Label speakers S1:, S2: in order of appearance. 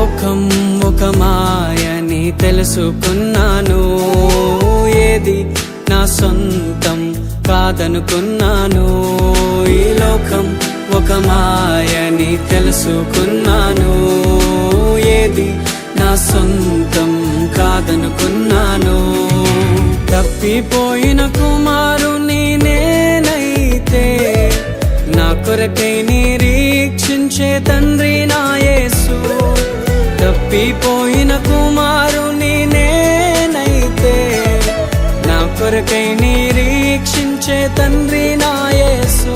S1: లోకం ఒక మాయని తెలుసుకున్నాను, ఏది నా సొంతం కాదనుకున్నాను. ఈ లోకం ఒక మాయని తెలుసుకున్నాను, ఏది నా సొంతం కాదనుకున్నాను. తప్పిపోయిన కుమారుని నేనైతే, నా కొరకై నిరీక్షించే తండ్రి నా యేసు. తప్పిపోయిన కుమారుని నేనైతే, నా కొరకై నిరీక్షించే తండ్రి నా యేసు.